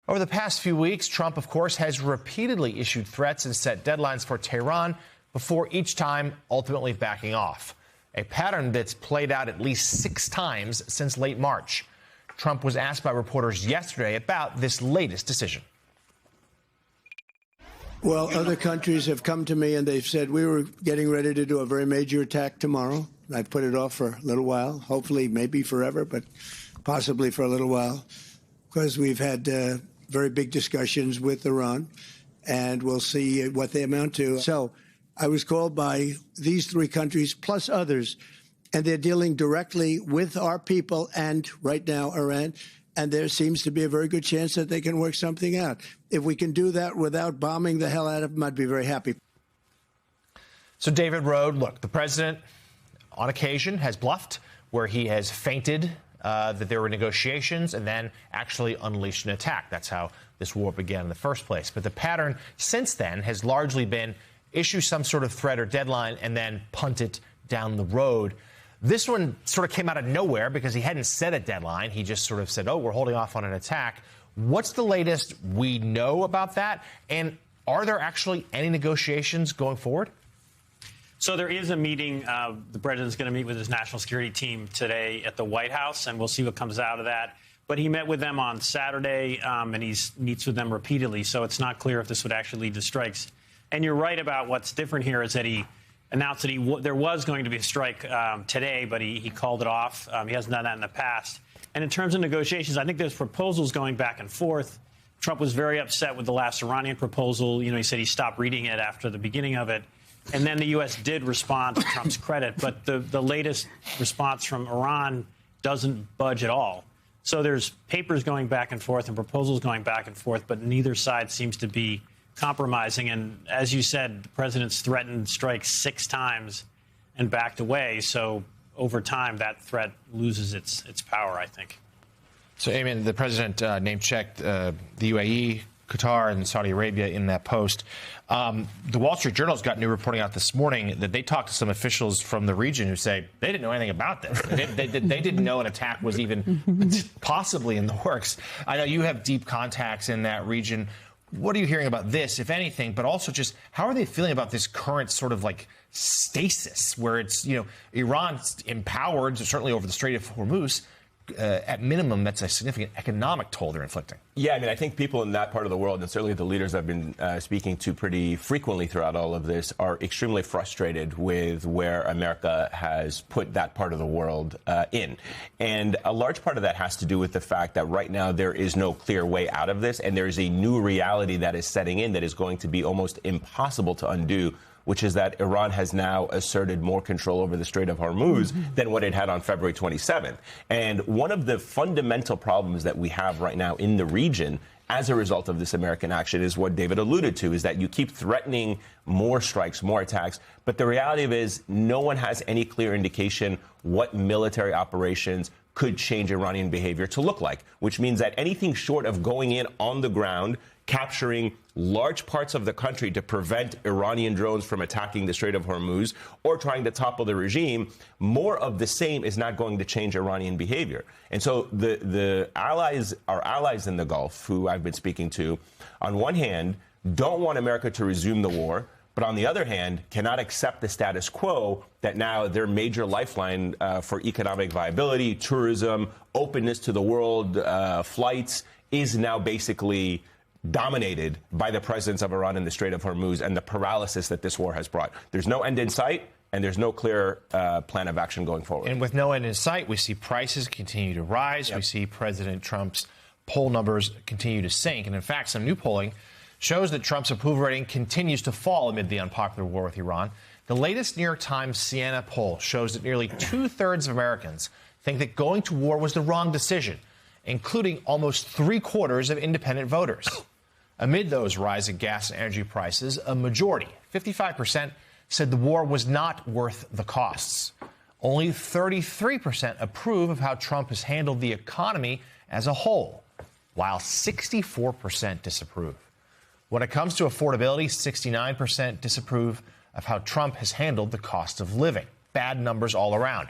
Over the past few weeks, Trump, of course, has repeatedly issued threats and set deadlines for Tehran before each time ultimately backing off. A pattern that's played out at least 6 times since late March. Trump was asked by reporters yesterday about this latest decision. Well, other countries have come to me and they've said we were getting ready to do a very major attack tomorrow. I put it off for a little while, hopefully maybe forever, but possibly for a little while, because we've had very big discussions with Iran, and we'll see what they amount to. So I was called by these 3 countries plus others, and they're dealing directly with our people and right now Iran. And there seems to be a very good chance that they can work something out. If we can do that without bombing the hell out of them, I'd be very happy. So, David Rohde, look, the president on occasion has bluffed where he has feinted that there were negotiations and then actually unleashed an attack. That's how this war began in the first place. But the pattern since then has largely been issue some sort of threat or deadline and then punt it down the road. This one sort of came out of nowhere because he hadn't set a deadline. He just sort of said, oh, we're holding off on an attack. What's the latest we know about that? And are there actually any negotiations going forward? So there is a meeting. The president's going to meet with his national security team today at the White House, and we'll see what comes out of that. But he met with them on Saturday, and he meets with them repeatedly, so it's not clear if this would actually lead to strikes. And you're right about what's different here is that he announced that there was going to be a strike today, but he called it off. He hasn't done that in the past. And in terms of negotiations, I think there's proposals going back and forth. Trump was very upset with the last Iranian proposal. You know, he said he stopped reading it after the beginning of it. And then the U.S. did respond to Trump's credit. But the latest response from Iran doesn't budge at all. So there's papers going back and forth and proposals going back and forth, but neither side seems to be compromising. And as you said, the president's threatened strikes 6 times and backed away. So over time, that threat loses its power, I think. So, Eamon, the president name-checked the UAE, Qatar, and Saudi Arabia in that post. The Wall Street Journal's got new reporting out this morning that they talked to some officials from the region who say they didn't know anything about this. They didn't know an attack was even possibly in the works. I know you have deep contacts in that region. What are you hearing about this, if anything, but also just how are they feeling about this current sort of like stasis where it's, you know, Iran's empowered, certainly over the Strait of Hormuz. At minimum, that's a significant economic toll they're inflicting. Yeah, I mean, I think people in that part of the world, and certainly the leaders I've been speaking to pretty frequently throughout all of this, are extremely frustrated with where America has put that part of the world in. And a large part of that has to do with the fact that right now there is no clear way out of this, and there is a new reality that is setting in that is going to be almost impossible to undo, which is that Iran has now asserted more control over the Strait of Hormuz than what it had on February 27th. And one of the fundamental problems that we have right now in the region as a result of this American action is what David alluded to, is that you keep threatening more strikes, more attacks. But the reality of it is no one has any clear indication what military operations could change Iranian behavior to look like, which means that anything short of going in on the ground, capturing large parts of the country to prevent Iranian drones from attacking the Strait of Hormuz or trying to topple the regime, more of the same is not going to change Iranian behavior. And so our allies in the Gulf, who I've been speaking to, on one hand, don't want America to resume the war, but on the other hand, cannot accept the status quo that now their major lifeline for economic viability, tourism, openness to the world, flights, is now basically dominated by the presence of Iran in the Strait of Hormuz and the paralysis that this war has brought. There's no end in sight, and there's no clear plan of action going forward. And with no end in sight, we see prices continue to rise. Yep. We see President Trump's poll numbers continue to sink. And in fact, some new polling shows that Trump's approval rating continues to fall amid the unpopular war with Iran. The latest New York Times Siena poll shows that nearly 2/3 of Americans think that going to war was the wrong decision, including almost 3/4 of independent voters. Amid those rising gas and energy prices, a majority, 55%, said the war was not worth the costs. Only 33% approve of how Trump has handled the economy as a whole, while 64% disapprove. When it comes to affordability, 69% disapprove of how Trump has handled the cost of living. Bad numbers all around.